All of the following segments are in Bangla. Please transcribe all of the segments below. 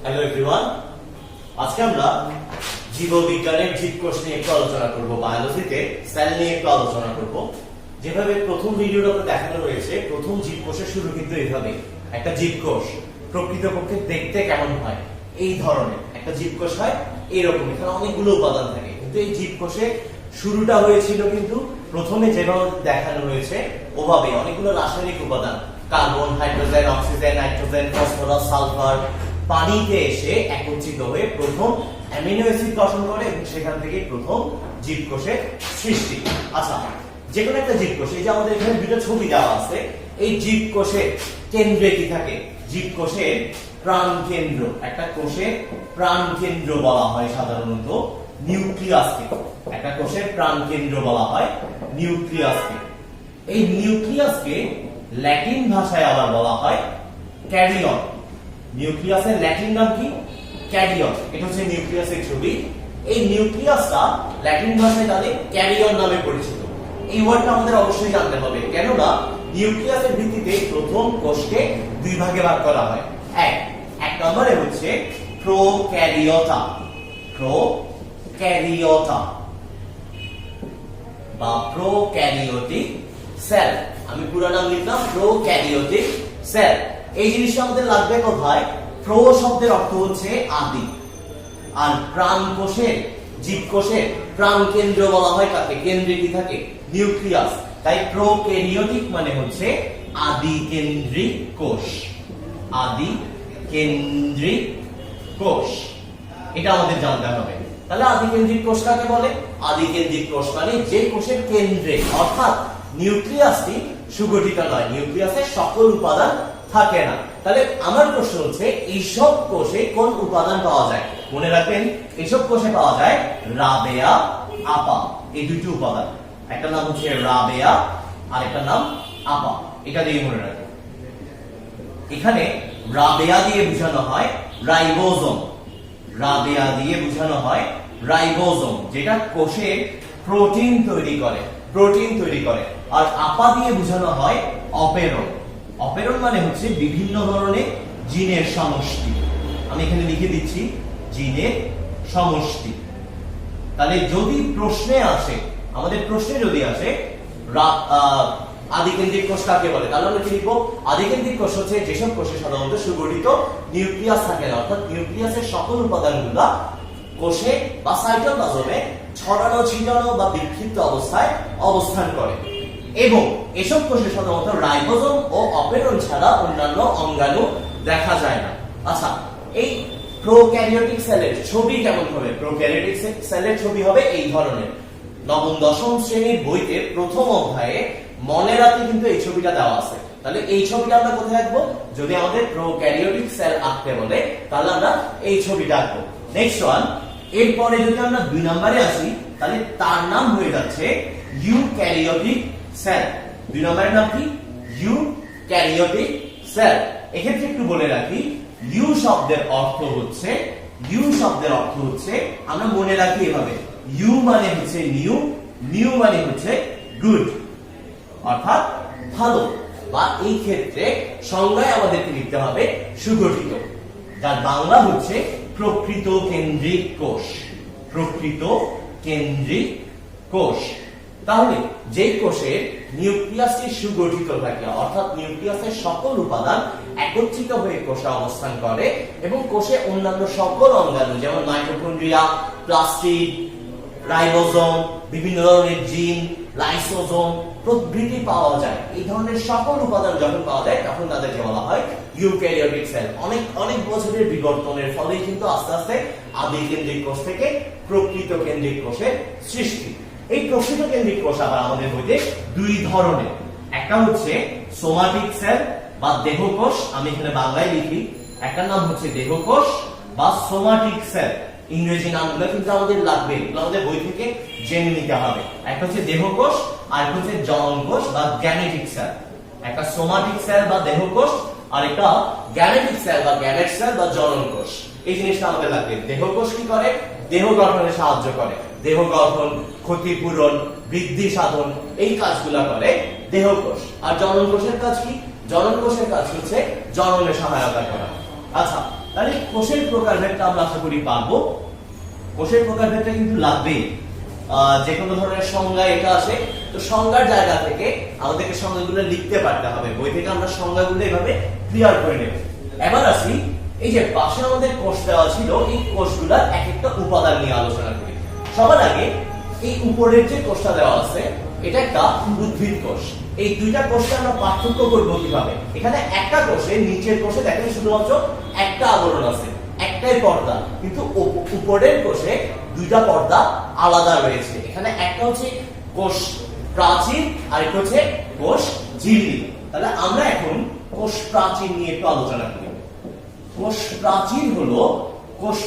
হ্যালো এভরিওয়ান, আজকে আমরা জীববিজ্ঞানের জীবকোষ নিয়ে একটু আলোচনা করব। বায়োলজিতে সেল নিয়ে একটু আলোচনা করব। যেভাবে প্রথম ভিডিওটাতে দেখানো হয়েছে, প্রথম জীবকোষের শুরু কিন্তু এইভাবে। একটা জীবকোষ প্রকৃতপক্ষে দেখতে কেমন হয়, এই ধরনের একটা জীবকোষ হয় এরকম। এখানে অনেকগুলো উপাদান থাকে, কিন্তু এই জীবকোষে শুরুটা হয়েছিল কিন্তু প্রথমে যেভাবে দেখানো হয়েছে ওভাবে অনেকগুলো রাসায়নিক উপাদান, carbon, hydrogen, oxygen, nitrogen, phosphorus, sulphur পানিতে এসে একত্রিত হয়ে প্রথম অ্যামিনো অ্যাসিড গঠন করে এবং সেখান থেকে প্রথম জীবকোষের সৃষ্টি। আচ্ছা, যে কোনো একটা জীবকোষ, এই যে আমাদের এখানে দুটো ছবি দেওয়া আছে, এই জীবকোষের কেন্দ্রে কি থাকে? জীবকোষের প্রাণ কেন্দ্র, একটা কোষে প্রাণ কেন্দ্র বলা হয় সাধারণত নিউক্লিয়াসকে। একটা কোষের প্রাণ কেন্দ্র বলা হয় নিউক্লিয়াসকে। এই নিউক্লিয়াসকে ল্যাটিন ভাষায় আবার বলা হয় ক্যারিয়ন। নিউক্লিয়াসের ল্যাটিন নাম কি? ক্যারিয়ন। এটা হচ্ছে নিউক্লিয়াসের ছবি। এই নিউক্লিয়াসটা ল্যাটিন ভাষায় তাহলে ক্যারিয়ন নামে পরিচিত। এই ওয়ার্ডটা আমাদের অবশ্যই জানতে হবে, কেননা নিউক্লিয়াসের ভিত্তিতে প্রথম কোষকে দুই ভাগে ভাগ করা হয়। এক নম্বরে হচ্ছে প্রোক্যারিওটা, প্রোক্যারিওটা বা প্রোক্যারিওটিক সেল। আমি পুরো নাম লিখলাম প্রোক্যারিওটিক সেল। এই জিনিসটা আমাদের লাগবে কোথায়? প্রো শব্দের অর্থ হচ্ছে আদি, আর প্রাণ কোষের, জীবকোষের প্রাণ কেন্দ্র বলা হয় কাকে? কেন্দ্রে কি থাকে? নিউক্লিয়াস। তাই প্রোক্যারিওটিক মানে হচ্ছে আদি কেন্দ্রিক কোষ। আদি কেন্দ্রিক কোষ, এটা আমাদের জানতে হবে। তাহলে আদি কেন্দ্রিক কোষ কাকে বলে? আদি কেন্দ্রিক কোষ মানে যে কোষের কেন্দ্রে, অর্থাৎ নিউক্লিয়াসটি সুগঠিত নয়, নিউক্লিয়াসের সকল উপাদান থাকে না। তাহলে আমার প্রশ্ন হচ্ছে, এইসব কোষে কোন উপাদান পাওয়া যায়? মনে রাখবেন, এইসব কোষে পাওয়া যায় রাবেয়া, আপা, এই দুটি উপাদান। একটা নাম হচ্ছে রাবেয়া আর একটা নাম আপা, এটা দিয়ে মনে রাখবেন। এখানে রাবেয়া দিয়ে বোঝানো হয় রাইবোজোম। রাবেয়া দিয়ে বোঝানো হয় রাইবোজোম, যেটা কোষে প্রোটিন তৈরি করে, প্রোটিন তৈরি করে। আর আপা দিয়ে বোঝানো হয় অপেরন। অপেরন মানে হচ্ছে বিভিন্ন ধরনের জিনের সমষ্টি। আমি এখানে লিখে দিচ্ছি জিনের সমষ্টি। তাহলে যদি প্রশ্নে আসে, আমাদের প্রশ্নে যদি আসে আদিকেন্দ্রিক কোষ কাকে বলে, তাহলে আমরা কি লিখবো? আদিকেন্দ্রিক কোষ হচ্ছে যেসব কোষে সাধারণত সুগঠিত নিউক্লিয়াস থাকে না, অর্থাৎ নিউক্লিয়াসের সকল উপাদানগুলো কোষে বা সাইটোপ্লাজমে ছড়ানো ছিটানো বা বিক্ষিপ্ত অবস্থায় অবস্থান করে, এবং এসব কোষে সাধারণত রাইবোজোম ও অপেরন ছাড়া অন্যান্য অঙ্গাণু দেখা যায় না। আচ্ছা, এই প্রোক্যারিওটিক সেলের ছবি কেমন হবে? প্রোক্যারিওটিক সেলের ছবি হবে এই ধরনের। নবম দশম শ্রেণীর বইতে প্রথম অধ্যায়ে মনে রাখতে কিন্তু এই ছবিটা দেওয়া আছে। তাহলে এই ছবিটা আমরা কোথায় আঁকবো? যদি আমাদের প্রোক্যারিওটিক সেল আঁকতে বলে, তাহলে আমরা এই ছবিটা আঁকবো। নেক্সট ওয়ান, এরপরে যদি আমরা 2 নম্বরে আসি, তাহলে তার নাম হয়ে যাচ্ছে ইউক্যারিওটিক সেল। 2 নম্বরের নাম কি? Eukaryotic sell. এক্ষেত্রে একটু বলে রাখি, ইউ শব্দের অর্থ হচ্ছে, ইউ শব্দের অর্থ হচ্ছে, আমরা মনে রাখি এভাবে, ইউ মানে হচ্ছে নিউ, নিউ মানে হচ্ছে গুড, অর্থাৎ ভালো, বা এই ক্ষেত্রে সংজ্ঞায় আমাদেরকে লিখতে হবে সুগঠিত, যার বাংলা হচ্ছে প্রকৃত কেন্দ্রিক কোষ। প্রকৃত কেন্দ্রিক কোষ। তাহলে যে কোষের নিউক্লিয়াসটি সুগঠিত থাকে, অর্থাৎ নিউক্লিয়াসের সকল উপাদান একত্রিত হয়ে কোষে অবস্থান করে এবং কোষে অন্যান্য সকল অঙ্গাণু যেমন মাইটোকন্ড্রিয়া, প্লাস্টিড, রাইবোজোম, বিভিন্ন ধরনের জিন, লাইসোজোম প্রভৃতি পাওয়া যায়, এই ধরনের সকল উপাদান যখন পাওয়া যায় তখন তাদেরকে বলা হয় ইউক্যারিওটিক সেল। অনেক অনেক বছরের বিবর্তনের ফলে কিন্তু আস্তে আস্তে আদি কেন্দ্রিক কোষ থেকে প্রকৃত কেন্দ্রিক কোষের সৃষ্টি। এই প্রকৃত কেন্দ্রিক কোষ আবার আমাদের বইতে 2 ধরনের। একটা হচ্ছে সোমাটিক সেল বা দেহকোষ, আমি এখানে বাংলায় লিখি, একটা নাম হচ্ছে দেহকোষ বা সোমাটিক সেল। ইংরেজি নামগুলো কিন্তু আমাদের লাগবে, এগুলো আমাদের বই থেকে জেনে নিতে হবে। একটা হচ্ছে দেহকোষ আর একটা হচ্ছে জননকোষ বা গ্যামেটিক সেল। একটা সোমাটিক সেল বা দেহকোষ আর একটা গ্যামেটিক সেল বা গ্যামেট সেল বা জননকোষ। এই জিনিসটা আমাদের লাগবে। দেহকোষ কি করে? দেহ গঠনে সাহায্য করে, দেহ গঠন, ক্ষতিপূরণ, বৃদ্ধি সাধন, এই কাজগুলো করে দেহকোষ। আর জননকোষের কাজ কি? জনন কোষের কাজ হচ্ছে জননে সহায়তা করা। আচ্ছা, তাহলে কোষের প্রকারভেদটা আমরা আশা করি পারবো। কোষের প্রকারভেদটা কিন্তু লাগবেই, যে কোনো ধরনের সংজ্ঞা এটা আসে, তো সংজ্ঞার জায়গা থেকে আমাদেরকে সংজ্ঞাগুলো লিখতে পারতে হবে। বই থেকে আমরা সংজ্ঞাগুলো এভাবে ক্লিয়ার করে নেব। এবার আসি, এই যে পাশে আমাদের কোষ দেওয়া ছিল, এই কোষগুলোর এক একটা উপাদান নিয়ে আলোচনা করি। সবার আগে এই উপরের যে কোষটা দেওয়া আছে, এটা একটা উদ্ভিদ কোষ। এই দুইটা কোষকে আমরা পার্থক্য করব কিভাবে? এখানে একটা কোষে, নিচের কোষে দেখেন শুধুমাত্র একটা আবরণ আছে, একটাই পর্দা, কিন্তু উপরের কোষে দুইটা পর্দা আলাদা রয়েছে। এখানে একটা হচ্ছে কোষ প্রাচীর আর একটা হচ্ছে কোষ ঝিল্লি। তাহলে আমরা এখন কোষ প্রাচীর নিয়ে একটু আলোচনা করি। কোষ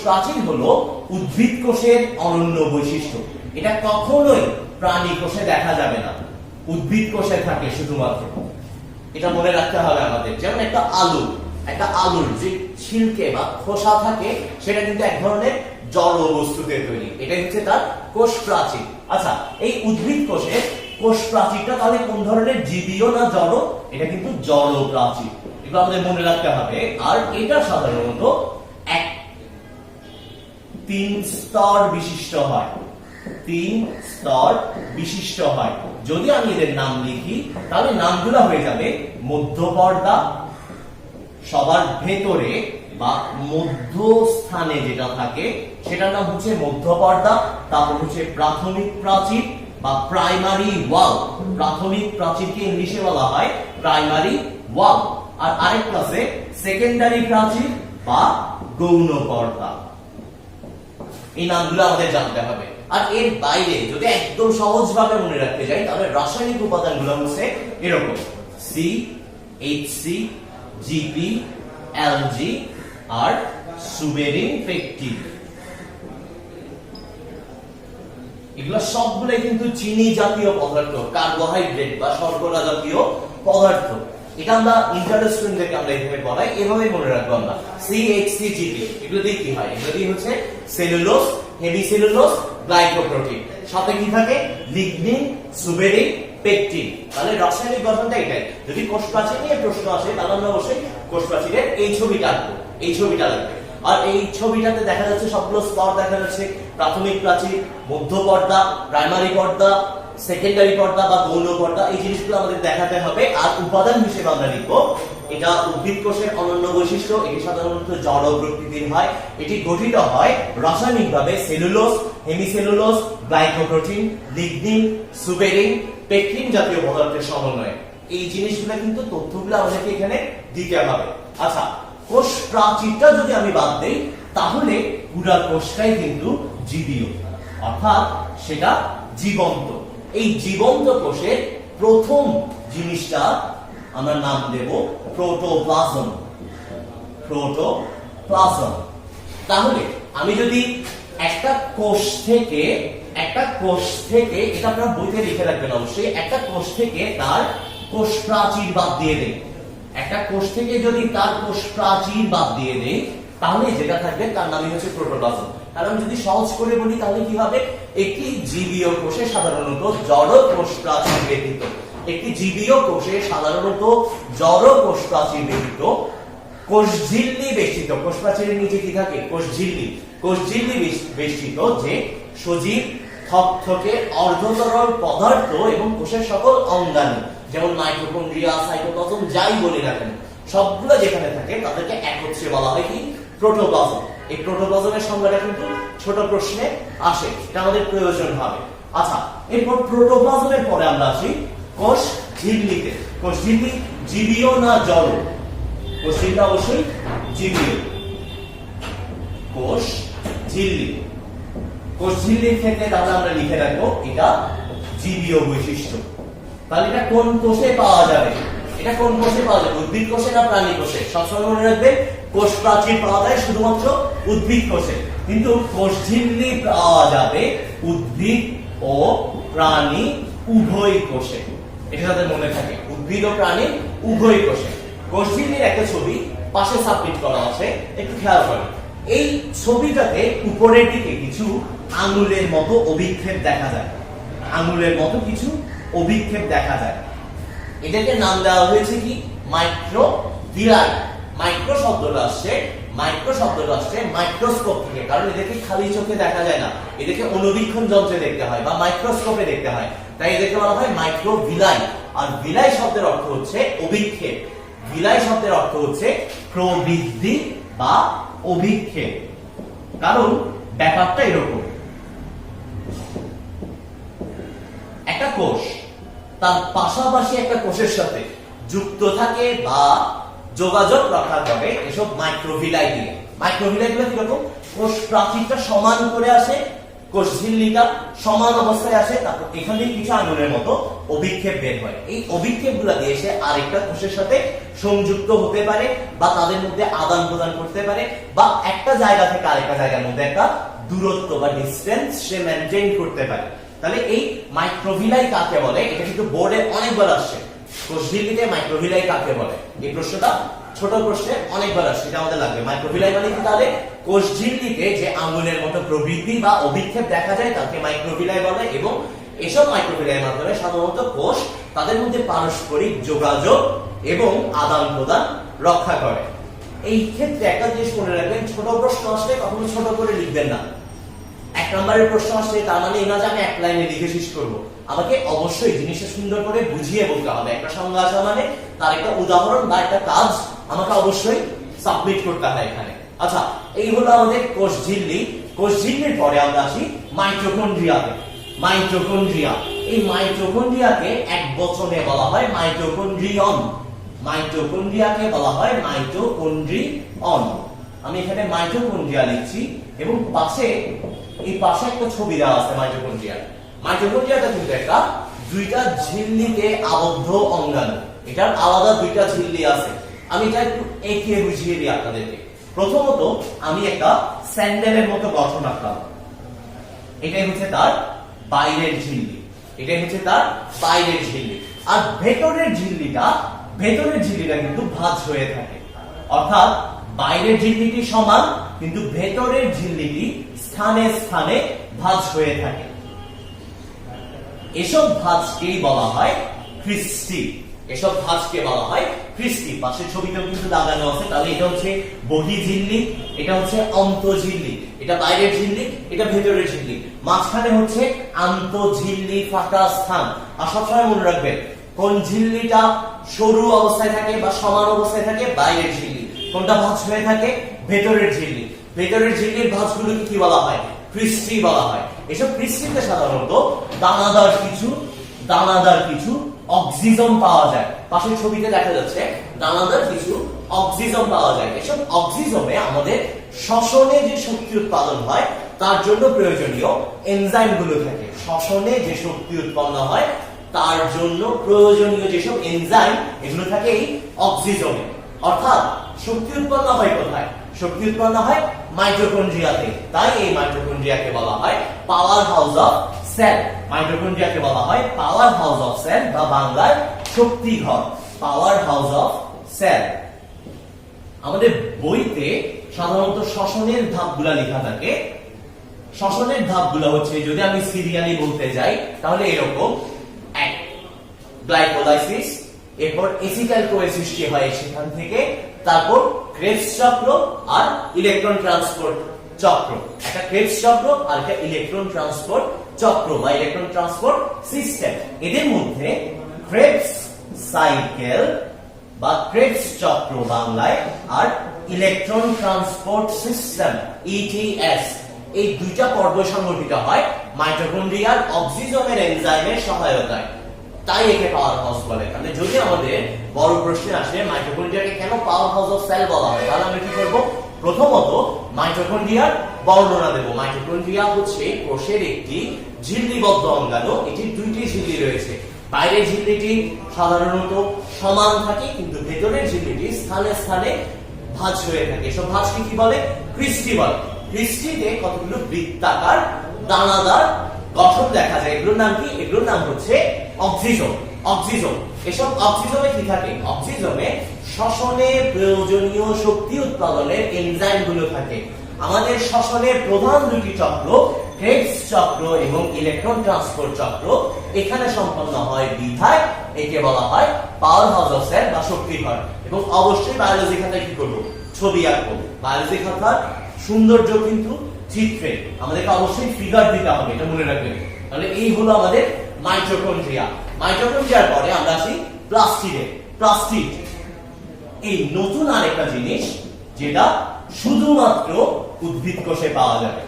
প্রাচীর হলো উদ্ভিদ কোষের অনন্য বৈশিষ্ট্য। এটা কখনোই প্রাণী কোষে দেখা যাবে না, উদ্ভিদ কোষে থাকে শুধুমাত্র। এটা মনে রাখতে হবে আমাদের। যেমন একটা আলুর যে ছিলকে বা খোসা থাকে, সেটা কিন্তু এক ধরনের জড় বস্তুতে তৈরি। এটা হচ্ছে তার কোষ প্রাচীর। আচ্ছা, এই উদ্ভিদ কোষের কোষ প্রাচীরটা তাহলে কোন ধরনের, জীবীয় না জড়? এটা কিন্তু জড় প্রাচীর, এগুলো আমাদের মনে রাখতে হবে। আর এটা সাধারণত 3 স্তর বিশিষ্ট হয়। 3 স্তর বিশিষ্ট হয়। যদি আমি এদের নাম লিখি, তাহলে নামগুলো হয়ে যাবে মধ্যপর্দা, সবার ভেতরে বা মধ্যস্থানে যেটা থাকে সেটার নাম হচ্ছে মধ্যপর্দা। তারপর হচ্ছে প্রাথমিক প্রাচীর বা প্রাইমারি ওয়াল। প্রাথমিক প্রাচীরকে ইংলিশে বলা হয় প্রাইমারি ওয়াল। আর আরেকটা আছে সেকেন্ডারি প্রাচীর বা গৌণ পর্দা। এই নামগুলো আমাদের জানতে হবে। আর এর বাইরে যদি একদম সহজভাবে মনে রাখতে যাই, তাহলে রাসায়নিক উপাদানগুলো হচ্ছে এরকম: সি, এইচসি, জিপি, এলজি আর সুবেরিন পেকটিন। এগুলো সবগুলোই কিন্তু চিনি জাতীয় পদার্থ, কার্বোহাইড্রেট বা শর্করা জাতীয় পদার্থ। এটা আমরা ইন্টারেস্ট স্টুডেন্টদেরকে আমরা এভাবে পড়াই, এভাবে মনে রাখবো আমরা। সিএইচসি, জিপি, এগুলো দিয়ে কি হয়? এগুলো দিয়ে হচ্ছে সেলুলোজ, হেমিসেলুলোজ, গ্লাইকোপ্রোটিন। সাথে কি থাকে? Lignin, suberin, pectin. তাহলে রাসায়নিক গঠনটা এটাই। যদি কোষ প্রাচীর নিয়ে প্রশ্ন আসে, তাহলে আমরা অবশ্যই কোষ প্রাচীরের এই ছবিটা আঁকবো, এই ছবিটা লাগবে। আর এই ছবিটাতে দেখা যাচ্ছে সবগুলো স্তর দেখা যাচ্ছে: প্রাথমিক প্রাচীর, মধ্যপর্দা, প্রাইমারি পর্দা, সেকেন্ডারি পর্দা বা গৌণ পর্দা। এই জিনিসগুলো আমাদের দেখাতে হবে। আর উপাদান হিসেবে আমরা লিখবো, এটা উদ্ভিদ কোষের অনন্য বৈশিষ্ট্য। এটি সাধারণত জড় প্রকৃতির হয়। এটি গঠিত হয় রাসায়নিকভাবে cellulose, hemicellulose, glycoprotein, lignin, suberin, pectin জাতীয় পদার্থের সমন্বয়ে। এই জিনিসগুলো কিন্তু তথ্যগুলো আমাদেরকে এখানে দিতে হবে। আচ্ছা, কোষ প্রাচীরটা যদি আমি বাদ দেই, তাহলে পুরা কোষটাই কিন্তু জীবীয়, অর্থাৎ সেটা জীবন্ত। এই জীবন্ত কোষের প্রথম জিনিসটা আমরা নাম দেব প্রোটোপ্লাজম। প্রোটোপ্লাজম। তাহলে আমি যদি একটা কোষ থেকে এটা আপনারা বইতে লিখে রাখবেন অবশ্যই, একটা কোষ থেকে তার কোষ প্রাচীর বাদ দিয়ে দেই, একটা কোষ থেকে যদি তার কোষ প্রাচীর বাদ দিয়ে দেই, তাহলে যেটা থাকবে তার নামই হচ্ছে প্রোটোপ্লাজম। কারণ যদি সহজ করে বলি, তাহলে কি হবে? একটি জীবীয় কোষে সাধারণত জড় কোষ প্রাচীর ব্যতীত, কোষ ঝিল্লি বেষ্টিত। কোষ প্রাচীরের নিচে কি থাকে? কোষ ঝিল্লি বেষ্টিত যে সজীব, থকথকে, অর্ধতরল পদার্থ এবং কোষের সকল অঙ্গাণু, যেমন মাইটোকন্ড্রিয়া, সাইটোপ্লাজম, যাই বলি না কেন, সবগুলো যেখানে থাকে তাদেরকে একত্রে বলা হয় কি? প্রোটোপ্লাজম। এই প্রোটোপ্লাজমের সংজ্ঞাটা কিন্তু ছোট প্রশ্নে আসে, এটা আমাদের প্রয়োজন হবে। আচ্ছা, এরপর প্রোটোপ্লাজমের পরে আমরা আসি কোষ ঝিল্লিতে। কোষ ঝিল্লি জীবীয় না জড়? কোষ ঝিল্লি অবশ্যই জীবীয়। কোষ ঝিল্লির ক্ষেত্রে তাহলে আমরা লিখে রাখবো এটা জীবীয় বৈশিষ্ট্য। তাহলে এটা কোন কোষে পাওয়া যাবে? উদ্ভিদ কোষে না প্রাণী কোষে? সবসময় মনে রাখবেন, কোষ প্রাচীর পাওয়া যায় শুধুমাত্র উদ্ভিদ কোষে, কিন্তু কোষ ঝিল্লি পাওয়া যাবে উদ্ভিদ ও প্রাণী উভয় কোষে। এটা যাতে মনে থাকে, উদ্ভিদ ও প্রাণী উভয় কোষে। কোষ ঝিল্লির একটা ছবি পাশে সাবমিট করা আছে, একটু খেয়াল করেন। এই ছবিটাতে উপরের দিকে কিছু আঙুলের মতো অভিক্ষেপ দেখা যায়, এটাকে নাম দেওয়া হয়েছে কি? মাইক্রোভিলাই। মাইক্রো শব্দটা আসছে মাইক্রো শব্দটা আসছে মাইক্রোস্কোপ থেকে, কারণ এদেরকে খালি চোখে দেখা যায় না, এদেরকে অনুবীক্ষণ যন্ত্রে দেখতে হয় বা মাইক্রোস্কোপে দেখতে হয়, তাই এদেরকে বলা হয় মাইক্রোভিলাই। আর ভিলাই শব্দের অর্থ হচ্ছে অভিক্ষেপ, ভিলাই শব্দের অর্থ হচ্ছে প্রবৃদ্ধি বা অভিক্ষেপ। কারণ ব্যাপারটা এরকম, একটা কোষ তার পাশাপাশি একটা কোষের সাথে যুক্ত থাকে বা যোগাযোগ রক্ষা করে এসব মাইক্রোভিলাই দিয়ে। মাইক্রোভিলাই গুলো কিরকম, কোষ প্রাচীরটা সমান করে আসে, কোষ ঝিল্লিটা সমান অবস্থায় আসে, তারপর এখান থেকে কিছু আঙুলের মতো অভিক্ষেপ বের হয়। এই অভিক্ষেপ গুলা দিয়ে সে আরেকটা কোষের সাথে সংযুক্ত হতে পারে বা তাদের মধ্যে আদান প্রদান করতে পারে, বা একটা জায়গা থেকে আরেকটা জায়গার মধ্যে একটা দূরত্ব বা ডিসটেন্স সে মেনটেন করতে পারে। তাহলে এই মাইক্রোভিলাই কাকে বলে, এটা কিন্তু বোর্ডে অনেকবার আসছে, কোষঝিল্লিতে মাইক্রোভিলাই কাকে বলে, এই প্রশ্নটা ছোট প্রশ্নে অনেকবার আসছে, এটা আমাদের লাগবে। মাইক্রোভিলাই মানে কি, তাহলে কোষঝিল্লিতে যে আঙ্গুলের মতো প্রবৃদ্ধি বা অভিক্ষেপ দেখা যায় তাকে মাইক্রোভিলাই বলে, এবং এসব মাইক্রোভিলাইয়ের মাধ্যমে সাধারণত কোষ তাদের মধ্যে পারস্পরিক যোগাযোগ এবং আদান প্রদান রক্ষা করে। এই ক্ষেত্রে একটা জিনিস মনে রাখবেন, ছোট প্রশ্ন আসলে কখনো ছোট করে লিখবেন না। এক নম্বরের প্রশ্ন আসছে তার মানে এই না যে আমি এক লাইনে লিখে শেষ করব, আমাকে অবশ্যই জিনিসটা সুন্দর করে বুঝিয়ে বলতে হবে। একটা সংজ্ঞা আসা মানে তার একটা উদাহরণ বা একটা কাজ আমাকে অবশ্যই সাবমিট করতে হয় এখানে। আচ্ছা, এই হলো আমাদের কোষঝিল্লি। কোষঝিল্লির পরে আমরা আসি মাইটোকন্ড্রিয়াতে। মাইটোকন্ড্রিয়া, এই মাইটোকন্ড্রিয়াকে এক বচনে বলা হয় মাইটোকন্ড্রিয়ন। মাইটোকন্ড্রিয়াকে বলা হয় মাইটোকন্ড্রিয়ন। আমি এখানে মাইটোকন্ড্রিয়া লিখছি এবং পাশে এই পাশে একটা ছবি দেওয়া আছে মাইটোকন্ড্রিয়া। মাইটোকন্ড্রিয়াটা কিন্তু একটা দুইটা ঝিল্লিতে আবদ্ধ অঙ্গাণু, এটার আলাদা দুইটা ঝিল্লি আছে। আমি এটা একটু এঁকে বুঝিয়ে দিই আপনাদেরকে। প্রথমত আমি একটা স্যান্ডেলের মতো গঠন আঁকলাম, এটাই হচ্ছে তার বাইরের ঝিল্লি, এটাই হচ্ছে তার বাইরের ঝিল্লি। আর ভেতরের ঝিল্লিটা কিন্তু ভাঁজ হয়ে থাকে, অর্থাৎ বাইরের ঝিল্লিটি সমান কিন্তু ভেতরের ঝিল্লিটি স্থানে স্থানে ভাঁজ হয়ে থাকে। এসব ভাঁজকেই বলা হয় ক্রিস্টি। এসব ভাঁজকে বলা হয় ক্রিস্টি। পাশের ছবিটাও কিন্তু দাগানো আছে। তাহলে এটা হচ্ছে বহিঃঝিল্লি, এটা হচ্ছে অন্তঃঝিল্লি, এটা বাইরের ঝিল্লি, এটা ভেতরের ঝিল্লি, মাঝখানে হচ্ছে আন্তঃঝিল্লি ফাঁকা স্থান। আর সবসময় মনে রাখবেন কোন ঝিল্লিটা সরু অবস্থায় থাকে বা সমান অবস্থায় থাকে, বাইরের ঝিল্লি। কোনটা ভাঁজ হয়ে থাকে, ভেতরের ঝিল্লি। ভেতরের ঝিল্লির ভাঁজগুলোকে কি বলা হয়, ক্রিস্টি বলা হয়। এসব ক্রিস্টিতে সাধারণত দানাদার কিছু অক্সিজম পাওয়া যায়। পাশের ছবিতে দেখা যাচ্ছে দানাদার কিছু অক্সিজম পাওয়া যায়। এসব অক্সিজমে আমাদের শ্বসনে যে শক্তি উৎপাদন হয় তার জন্য প্রয়োজনীয় এনজাইম গুলো থাকে। শ্বসনে যে শক্তি উৎপন্ন হয় তার জন্য প্রয়োজনীয় যেসব এনজাইম, এগুলো থাকে এই অক্সিজমে। অর্থাৎ শক্তি উৎপন্ন হয় কোথায়, শক্তি উৎপন্ন হয় মাইটোকন্ড্রিয়াতে। তাই এই মাইটোকন্ড্রিয়াকে বলা হয় পাওয়ার হাউস অফ সেল। মাইটোকন্ড্রিয়াকে বলা হয় পাওয়ার হাউস অফ সেল বা বাংলায় শক্তি ঘর, পাওয়ার হাউস অফ সেল। আমাদের বইতে সাধারণত শ্বসনের ধাপগুলা লেখা থাকে। শ্বসনের ধাপগুলো হচ্ছে, যদি আমি সিরিয়ালি বলতে যাই তাহলে এরকম: এক, গ্লাইকোলাইসিস, এরপর এসিটাইল কোয়ে সৃষ্টি হয় সেখান থেকে, তারপর ক্রেবস চক্র আর ইলেকট্রন ট্রান্সপোর্ট চক্র। একটা ক্রেবস চক্র আর একটা ইলেকট্রন ট্রান্সপোর্ট চক্র বা ইলেকট্রন ট্রান্সপোর্ট সিস্টেম। এদের মধ্যে ক্রেবস সাইকেল বা ক্রেবস চক্র বাংলায় আর ইলেকট্রন ট্রান্সপোর্ট সিস্টেম ইটিএস, এই দুইটা পর্ব সংগঠিত হয় মাইটোকন্ড্রিয়ার অক্সিজমের এনজাইমের সহায়তায়। তাই একে পাওয়ার হাউস বলে। তাহলে যদি আমাদের বড় প্রশ্ন আসে মাইটোকন্ড্রিয়াকে কেন পাওয়ার হাউস অফ সেল বলা হয়, তাহলে আমরা কি করব, প্রথমত মাইটোকন্ড্রিয়ার বর্ণনা দেব। মাইটোকন্ড্রিয়া হচ্ছে কোষের একটি ঝিল্লিবদ্ধ অঙ্গাণু। এটির দুইটি ঝিল্লি রয়েছে। বাইরের ঝিল্লিটি সাধারণত সমান থাকে কিন্তু ভেতরের ঝিল্লিটি স্থানে স্থানে ভাঁজ হয়ে থাকে। এসব ভাঁজকে কি বলে, ক্রিস্টি বলে। ক্রিস্টিতে কতগুলো বৃত্তাকার দানাদার গঠন দেখা যায়। এগুলোর নাম কি, এগুলোর নাম হচ্ছে অক্সিজম। অক্সিজম, এসব অক্সিজমে কি থাকে, অক্সিজমে শ্বসনে প্রয়োজনীয় শক্তি উৎপাদনের এনজাইম গুলো থাকে। আমাদের শ্বসনের প্রধান দুটি চক্র ক্রেবস চক্র এবং ইলেকট্রন ট্রান্সপোর্ট চক্র এখানে সম্পন্ন হয় বিধায় একে বলা হয় পাওয়ার হাউস অফ সেল বা শক্তি ঘর। এবং অবশ্যই বায়োলজি খাতায় কি করব, ছবি আঁকবো। বায়োলজি খাতার সৌন্দর্য কিন্তু চিত্রে, আমাদেরকে অবশ্যই ফিগার দিতে হবে, এটা মনে রাখবেন। তাহলে এই হলো আমাদের মাইটোকন্ড্রিয়া। মাইটোকন্ড্রিয়ার পরে আমরা আসি প্লাস্টিডে। প্লাস্টিড এই নতুন আরেকটা জিনিস যেটা শুধুমাত্র উদ্ভিদ কোষে পাওয়া যাবে,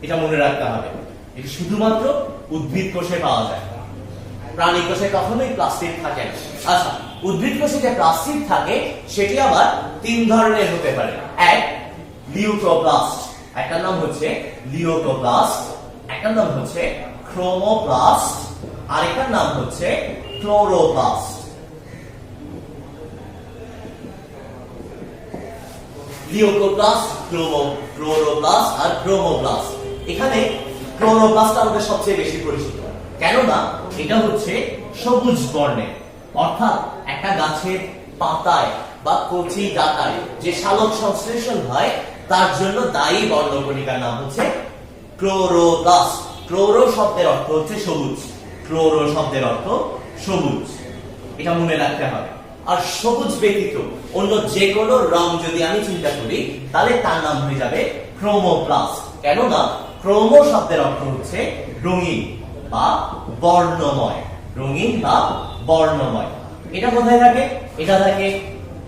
এটা মনে রাখতে হবে। এটা শুধুমাত্র উদ্ভিদ কোষে পাওয়া যায়, প্রাণী কোষে কখনোই প্লাস্টিড থাকে না। আচ্ছা, উদ্ভিদ কোষে যে প্লাস্টিড থাকে সেটি আবার তিন ধরনের হতে পারে। এক, লিউকোপ্লাস্ট, একটা নাম হচ্ছে লিউকোপ্লাস্ট, একটা নাম হচ্ছে ক্রোমোপ্লাস্ট, আরেকটার নাম হচ্ছে ক্লোরোপ্লাস্ট। লিউকোপ্লাস্ট, ক্লোরোপ্লাস্ট আর ক্রোমোপ্লাস্ট। এখানে ক্লোরোপ্লাস্ট আমাদের সবচেয়ে বেশি পরিচিত, কেননা এটা হচ্ছে সবুজ বর্ণের, অর্থাৎ একটা গাছের পাতায় বা কচি ডাঁটায় যে সালোক সংশ্লেষণ হয় তার জন্য দায়ী বর্ণকণিকার নাম হচ্ছে ক্লোরোপ্লাস্ট। ক্লোরো শব্দের অর্থ হচ্ছে সবুজ, ক্লোরো শব্দের অর্থ সবুজ, এটা মনে রাখতে হবে। আর সবুজ ব্যতীত অন্য যে কোনো রং যদি আমি চিন্তা করি তাহলে তার নাম হয়ে যাবে ক্রোমোপ্লাস্ট, কেননা ক্রোমো শব্দের অর্থ হচ্ছে রঙিন বা বর্ণময়, রঙিন বা বর্ণময়। এটা কোথায় থাকে? এটা থাকে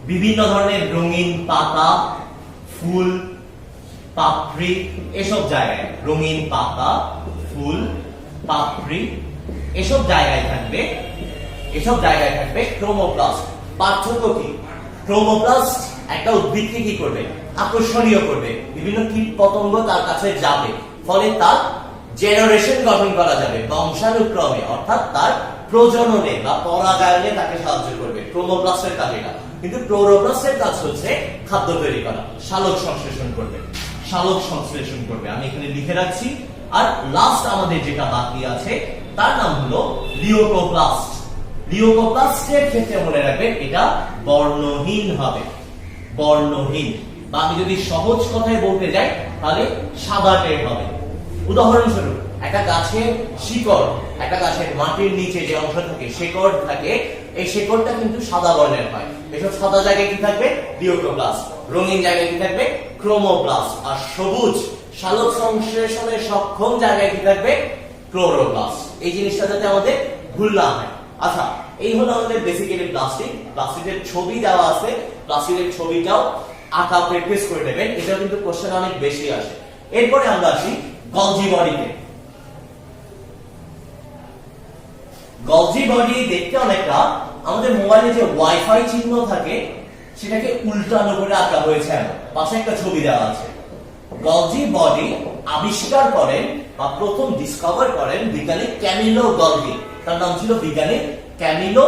বিভিন্ন ধরনের রঙিন পাতা, ফুল, পাপড়ি, এসব জায়গায়। রঙিন পাতা, ফুল, পাপড়ি এসব জায়গায় থাকবে, এসব জায়গায় থাকবে ক্রোমোপ্লাস্ট। পার্থক্য কি? ক্রোমোপ্লাস্ট একটা উদ্ভিদকে কি করবে? আকর্ষণীয় করবে, বিভিন্ন কীট পতঙ্গ তার কাছে যাবে, ফলে তার জেনারেশন গঠন করা যাবে, বংশানুক্রমে, অর্থাৎ তার প্রজননে বা পরাগায়নে তাকে সাহায্য করবে। ক্রোমোপ্লাস্টের কাজ এটা। কিন্তু ক্লোরোপ্লাস্টের কাজ হচ্ছে খাদ্য তৈরি করা, সালোক সংশ্লেষণ করবে, সালোক সংশ্লেষণ করবে। আমি এখানে লিখে রাখছি। আর লাস্ট আমাদের যেটা বাকি আছে তার নাম হলো লিউকোপ্লাস্ট। লিউকোপ্লাস্টের ক্ষেত্রে মনে রাখবেন এটা বর্ণহীন হবে, বর্ণহীন, বা আমি যদি সহজ কথায় বলতে যাই তাহলে সাদাটে হবে। উদাহরণস্বরূপ একটা গাছের শিকড়, একটা গাছের মাটির নিচে যে অংশ থাকে, শেকড় থাকে, এই শেকড়টা কিন্তু সাদা বর্ণের হয়। এসব সাদা জায়গায় কি থাকবে? লিউকোপ্লাস্ট। রঙিন জায়গায় কি থাকবে? ক্রোমোপ্লাস্ট। আর সবুজ সালোক সংশ্লেষণের সক্ষম জায়গায় কি থাকবে? ক্লোরোপ্লাস্ট। এই জিনিসটা যাতে আমাদের ভুল না হয়। আচ্ছা, এই হলো আমাদের বেসিক্যালি প্লাস্টিক। প্লাস্টিকের ছবি দেওয়া আছে, প্লাস্টিকের ছবিটাও আঁকা প্র্যাকটিস করে নেবেন, এটা কিন্তু কোশ্চেন অনেক বেশি আসে। এরপরে আমরা আসি গলজি বডিতে। গলজি বডি দেখতে অনেকটা আমাদের মোবাইলে যে ওয়াইফাই চিহ্ন থাকে সেটাকে উল্টানো করে আঁকা হয়েছে, পাশে একটা ছবি দেওয়া আছে। গলজি বডি আবিষ্কার করেন বা প্রথম ডিসকভার করেন বিজ্ঞানী ক্যামিলো গলগি। তার নাম ছিল বিজ্ঞানী ক্যামিলো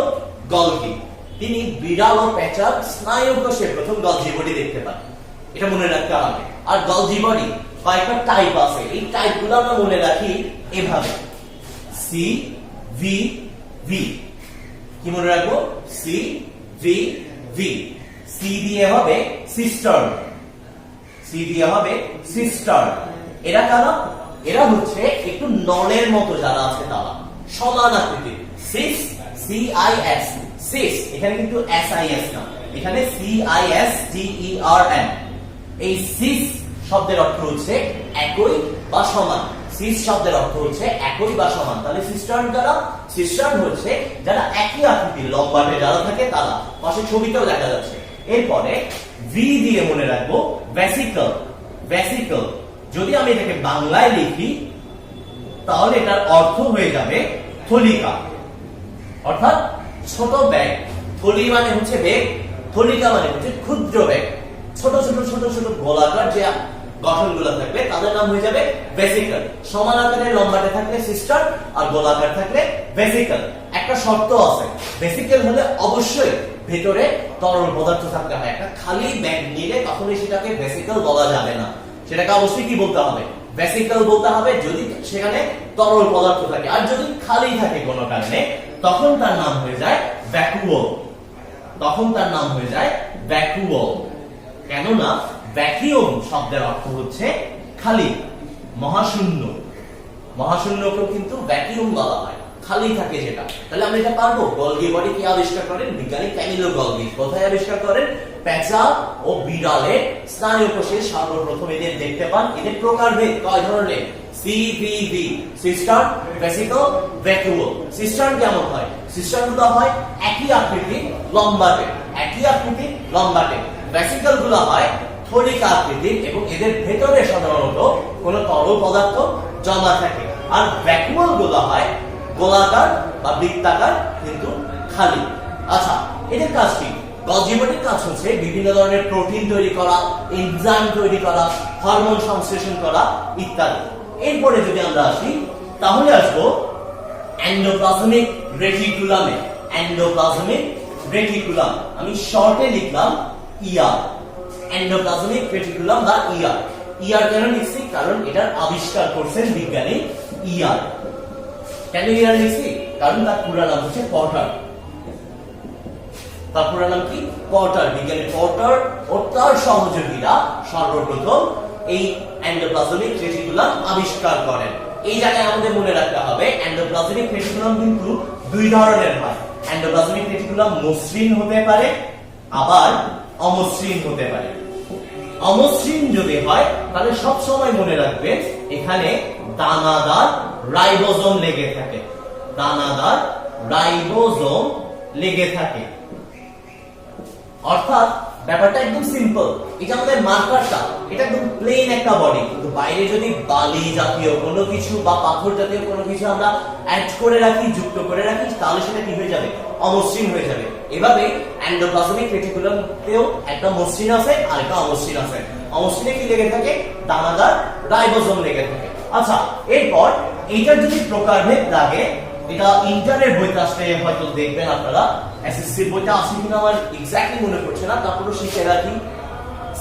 গলগি। তিনি বিড়াল ও পেঁচার স্নায়ু কোষে প্রথম গলজি বডি দেখতে পান, এটা মনে রাখতে হবে। আর গলজি বডি কয়েকটা টাইপ আছে, এই টাইপগুলো আমরা মনে রাখি এভাবে, সি ভি ভি। কি মনে রাখবো? C V V. সি দিয়ে হবে সিস্টার্ন, সি দিয়ে হবে সিস্টার্ন। এরা কারা? এরা হচ্ছে একটু নলের মতো যারা আছে তারা, সমান আকৃতি। Cis, C I S, cis. এখানে কিন্তু এস আই এস না, এখানে C I S T E R N. এই সিস শব্দের অর্থ হচ্ছে একই বা সমান। সিস শব্দের অর্থ হচ্ছে একই বা সমান। তাহলে সিস্টার্ন কারা? সিস্টার্ন হচ্ছে যারা একই আকৃতির, লম্বাটে যারা থাকে তারা। পাশে ছবিতেও দেখা যাচ্ছে। এরপরে ভি দিয়ে মনে রাখবো ভেসিকল। ভেসিকল যদি আমি এটাকে বাংলায় লিখি তাহলে এটার অর্থ হয়ে যাবে থলিকা, অর্থাৎ ছোট ব্যাগ। থলি মানে হচ্ছে ব্যাগ, থলিকা মানে হচ্ছে ক্ষুদ্র ব্যাগ। ছোট ছোট ছোট ছোট গোলাকার যে গঠনগুলো থাকবে তাদের নাম হয়ে যাবে ভেসিকল। সমান আকারে লম্বাটে থাকলে সিস্টার, আর গোলাকার থাকলে ভেসিকল। একটা শর্ত আছে, ভেসিকল হলে অবশ্যই ভেতরে তরল পদার্থ থাকতে হয়। একটা খালি ব্যাগ নিলে কখনোই সেটাকে ভেসিকল বলা যাবে না, সেটাকে অবশ্যই কি বলতে হবে? ভেসিকল বলতে হবে যদি সেখানে তরল পদার্থ থাকে। আর যদি খালি থাকে কোনো কারণে তখন তার নাম হয়ে যায় ভ্যাকুয়াল, তখন তার নাম হয়ে যায় ভ্যাকুয়াল। কেননা ভ্যাকিউম শব্দের অর্থ হচ্ছে খালি, মহাশূন্য। মহাশূন্যকেও কিন্তু ভ্যাকিউম বলা হয়, খালি থাকে যেটা, তাহলে আমরা এটা পারবো। গলগি বডি কি আবিষ্কার করেন? বিজ্ঞানী ক্যামিলো গলগি। কোথায় আবিষ্কার করেন? পেঁচা ও বিড়ালের স্নায়ু কোষে সর্বপ্রথম এদের দেখতে পান। এদের প্রকারভেদ কয় ধরনের? CVV, cistern, vesicle, vacuole. Cistern কেমন হয়? সিস্টার্ন গুলো হয় একই আকৃতি, লম্বাটে, একই আকৃতি, লম্বাটে। ভেসিকল গুলো হয় থলিক আকৃতির এবং এদের ভেতরে সাধারণত কোনো তরল পদার্থ জমা থাকে। আর ভ্যাকুয়াল গুলো হয় গোলাকার বা বৃত্তাকার কিন্তু খালি। আচ্ছা, এদের কাজ কি? গলজি বডির কাজ হচ্ছে বিভিন্ন ধরনের প্রোটিন তৈরি করা, এনজাইম তৈরি করা, হরমোন সংশ্লেষণ করা ইত্যাদি। এরপরে যদি আমরা আসি তাহলে আসবো এন্ডোপ্লাজমিক রেটিকুলামে। এন্ডোপ্লাজমিক রেটিকুলাম আমি শর্টে লিখলাম ইআর। এন্ডোপ্লাজমিক রেটিকুলাম বা ইআর। ইআর কেন লিখছি? কারণ এটার আবিষ্কার করছেন বিজ্ঞানী ইআর। কেন ইআর লিখছি? কারণ তার পুরো নাম হচ্ছে পটার। তার পুরো নাম কি? পটার। বিজ্ঞানী পটার ও তার সহযোগীরা সর্বপ্রথম এই এন্ডোপ্লাজমিক রেটিকুলাম আবিষ্কার করেন। এই জায়গায় আমাদের মনে রাখতে হবে এন্ডোপ্লাজমিক রেটিকুলাম কিন্তু দুই ধরনের হয়। এন্ডোপ্লাজমিক রেটিকুলাম মসৃণ হতে পারে, আবার অমসৃণ হতে পারে। অমসৃণ যদি হয় তাহলে সব সময় মনে রাখবেন এখানে দানাদার রাইবোজোম লেগে থাকে। দানাদার রাইবোজোম লেগে থাকে। অর্থাৎ ব্যাপারটা একদম সিম্পল। এটা আমাদের মার্কারটা, এটা একদম প্লেন একটা বডি, কিন্তু বাইরে যদি বালি জাতীয় কোনো কিছু বা পাথর জাতীয় কোনো কিছু আমরা অ্যাড করে রাখি, যুক্ত করে রাখি, তাহলে সেটা কি হয়ে যাবে? অমসৃণ হয়ে যাবে। এভাবে এন্ডোপ্লাজমিক রেটিকুলামতেও একটা মসৃণ আছে আর একটা অমসৃণ আছে। অমসৃণে কি লেগে থাকে? দানাদার রাইবোজোম লেগে থাকে। আচ্ছা, এরপর এইটার যদি প্রকারভেদ লাগে, এটা ইন্টারের বইতে আসলে হয়তো দেখবেন আপনারা। এসএসসি বইটা আছে কিনা আমার এক্স্যাক্টলি মনে পড়ছে না, তারপরে শিখে রাখি।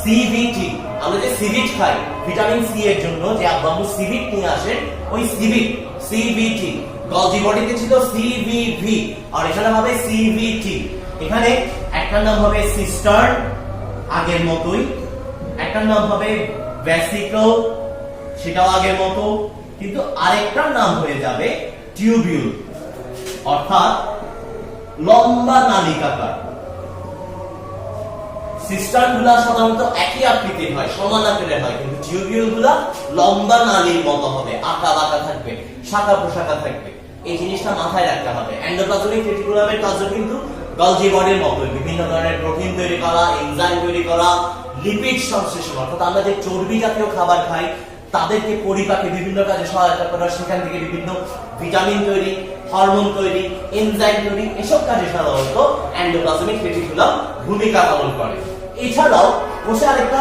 সিভিটি, আমরা যে সিভিট খাই ভিটামিন সি এর জন্য, যে আব্বু সিভিট নিয়ে আসেন, ওই সিভিট সিভিটি। গলজি বডিতে ছিল সিভিভি আর এখানে হবে সিভিটি। এখানে একটা নাম হবে সিস্টার্ন আগের মতোই, একটা নাম হবে ভেসিকল সেটাও আগের মতো, কিন্তু আরেকটার নাম হয়ে যাবে টিউবিউল, অর্থাৎ লম্বা নালিকাকার। সিস্টার্ন গুলা সাধারণত একই আকৃতির হয়, সমান আকারের হয়, কিন্তু টিউবিউল গুলা লম্বা নালীর মতো হবে, আঁকা বাঁকা থাকবে, শাখা প্রশাখা থাকবে। এই জিনিসটা মাথায় রাখতে হবে। এন্ডোপ্লাজমিক রেটিকুলামের কাজও কিন্তু গলজি বডির মতো বিভিন্ন ধরনের প্রোটিন তৈরি করা, এনজাইম তৈরি করা, লিপিড সংশ্লেষণ, অর্থাৎ আমরা যে চর্বি জাতীয় খাবার খাই তাদেরকে পরিপাকে বিভিন্ন কাজে সহায়তা করা, সেখান থেকে বিভিন্ন ভিটামিন তৈরি, হরমোন তৈরি, এনজাইম তৈরি, এসব কাজে সাধারণত এন্ডোপ্লাজমিক রেটিকুলাম ভূমিকা পালন করে। এছাড়াও কোষে আরেকটা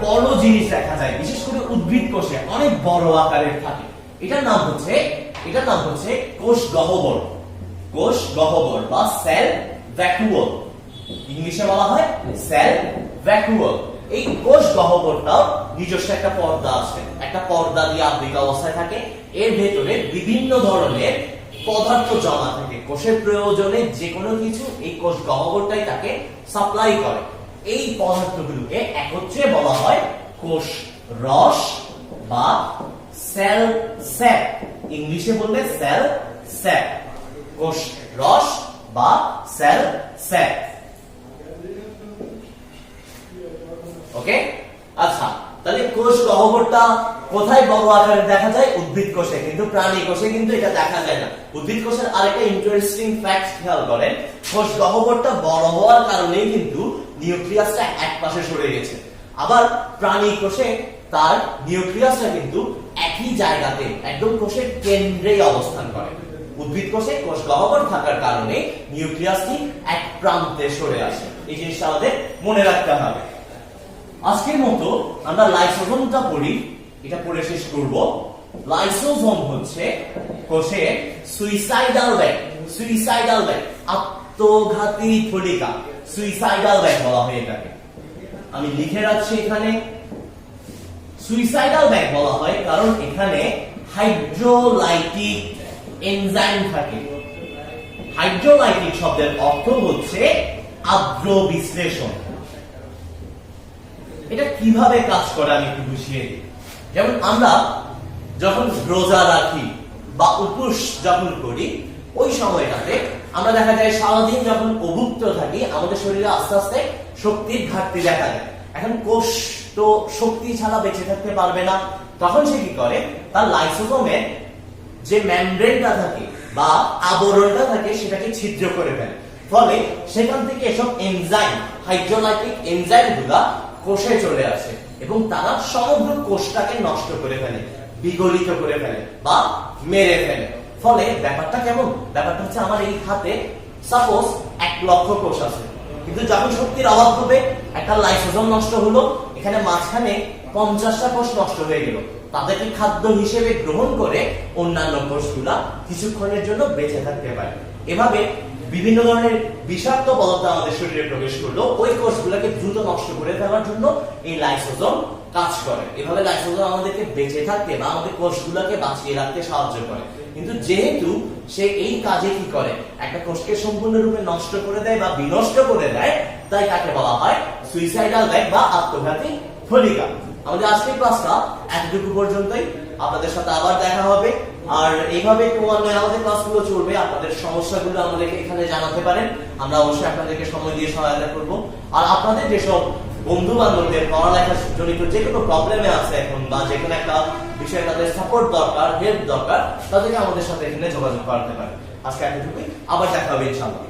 বড় জিনিস দেখা যায়, বিশেষ করে উদ্ভিদ কোষে অনেক বড় আকারের থাকে। এটার নাম হচ্ছে কোষ গহ্বর। কোষ গহ্বর বা সেল ভ্যাকুয়াল, ইংলিশে বলা হয় সেল ভ্যাকুয়াল। এই কোষ গহ্বরটাও নিজস্ব একটা পর্দা আছে, একটা পর্দা দিয়ে আবৃত অবস্থায় থাকে। এর ভেতরে বিভিন্ন ধরনের পদার্থ জমা থাকে। কোষের প্রয়োজনে যে কোনো কিছু এই কোষ গহ্বরটাই তাকে সাপ্লাই করে। এই পদার্থগুলোকে একত্রে বলা হয় কোষ রস বা সেল স্যাপ। ইংলিশে বললে সেল স্যাপ। কোষ রস বা সেল স্যাপ। ওকে, আচ্ছা, তাহলে কোষ গহ্বরটা কোথায় বড় আকারে দেখা যায়? উদ্ভিদ কোষে, কিন্তু প্রাণী কোষে কিন্তু এটা দেখা যায় না। উদ্ভিদ কোষের আরেকটা ইন্টারেস্টিং ফ্যাক্ট খেয়াল করেন, কোষ গহ্বরটা বড় হওয়ার কারণেই কিন্তু নিউক্লিয়াসটা এক পাশে সরে গেছে। আবার প্রাণী কোষে তার নিউক্লিয়াসটা কিন্তু একই জায়গাতে একদম কোষের কেন্দ্রেই অবস্থান করে। উদ্ভিদ কোষে কোষ গহ্বর থাকার কারণে নিউক্লিয়াসটি এক প্রান্তে সরে আসে। এই জিনিসটা আমাদের মনে রাখতে হবে। আজকের মতো আমরা লাইসোজোমটা পড়ি, এটা পড়ে শেষ করব। লাইসোজোম হচ্ছে কোষের সুইসাইডাল ব্যাগ। সুইসাইডাল ব্যাগ, আত্মঘাতী থলিকা, সুইসাইডাল ব্যাগ বলা হয় এটাকে। আমি লিখে রাখছি এখানে। সুইসাইডাল ব্যাগ বলা হয় কারণ এখানে হাইড্রোলাইটিক এনজাইম থাকে। হাইড্রোলাইটিক শব্দের অর্থ হচ্ছে আর্দ্র বিশ্লেষণ। এটা কিভাবে কাজ করে আমি একটু বুঝিয়ে দিই। যেমন আমরা যখন রোজা রাখি বা উপোস যখন করি, ওই সময়টাতে আমরা দেখা যায় সারাদিন যখন অভুক্ত থাকি আমাদের শরীরে আস্তে আস্তে শক্তির ঘাটতি দেখা যায়। এখন কোষ তো শক্তি ছাড়া বেঁচে থাকতে পারবে না, তখন সে কি করে, তার লাইসোসোমের যে মেমব্রেনটা থাকে বা আবরণটা থাকে সেটাকে ছিদ্র করে ফেলে। ফলে সেখান থেকে এসব এনজাইম, হাইড্রোলাইটিক এনজাইম গুলা কোষে চলে আসে এবং তারা সমগ্র কোষটাকে নষ্ট করে ফেলে, বিগলিত করে ফেলে বা মেরে ফেলে। ফলে ব্যাপারটা কেমন, ব্যাপারটা হচ্ছে আমার এই হাতে সাপোজ 1 লক্ষ কোষ আছে, কিন্তু যখন শক্তির অভাব হবে একটা লাইসোজোম নষ্ট হলো, এখানে মাঝখানে 50টা কোষ নষ্ট হয়ে গেল। তাদেরকে খাদ্য হিসেবে গ্রহণ করে অন্যান্য কোষগুলা কিছুক্ষণের জন্য বেঁচে থাকতে পারে। এভাবে বিভিন্ন ধরনের বিষাক্ত পদার্থ আমাদের শরীরে প্রবেশ করলো, ওই কোষগুলোকে দ্রুত নষ্ট করে ফেলার জন্য এই লাইসোজোম কাজ করে। এভাবে লাইসোজোম আমাদেরকে বেঁচে থাকতে বা আমাদের কোষগুলোকে বাঁচিয়ে রাখতে সাহায্য করে। কিন্তু যেহেতু সে এই কাজে কি করে, একটা কোষকে সম্পূর্ণরূপে নষ্ট করে দেয় বা বিনষ্ট করে দেয়, তাই তাকে বলা হয় সুইসাইডাল ব্যাগ বা আত্মঘাতী থলিকা। আমাদের আজকের ক্লাসটা এতটুকু পর্যন্তই। আপনাদের সাথে আবার দেখা হবে, আর এইভাবে ক্রমান্বয়ে আমাদের ক্লাসগুলো চলবে। আপনাদের সমস্যাগুলো আমাদেরকে এখানে জানাতে পারেন, আমরা অবশ্যই আপনাদেরকে সময় দিয়ে সহায়তা করব। আর আপনাদের যেসব বন্ধু বান্ধবদের পড়ালেখা জনিত যে কোনো প্রবলেমে আছে এখন, বা যে কোনো একটা বিষয়ে তাদের সাপোর্ট দরকার, হেল্প দরকার, তাদেরকে আমাদের সাথে এখানে যোগাযোগ করাতে পারেন। আজকে এতটুকুই, আবার দেখা হবে ইনশাআল্লাহ।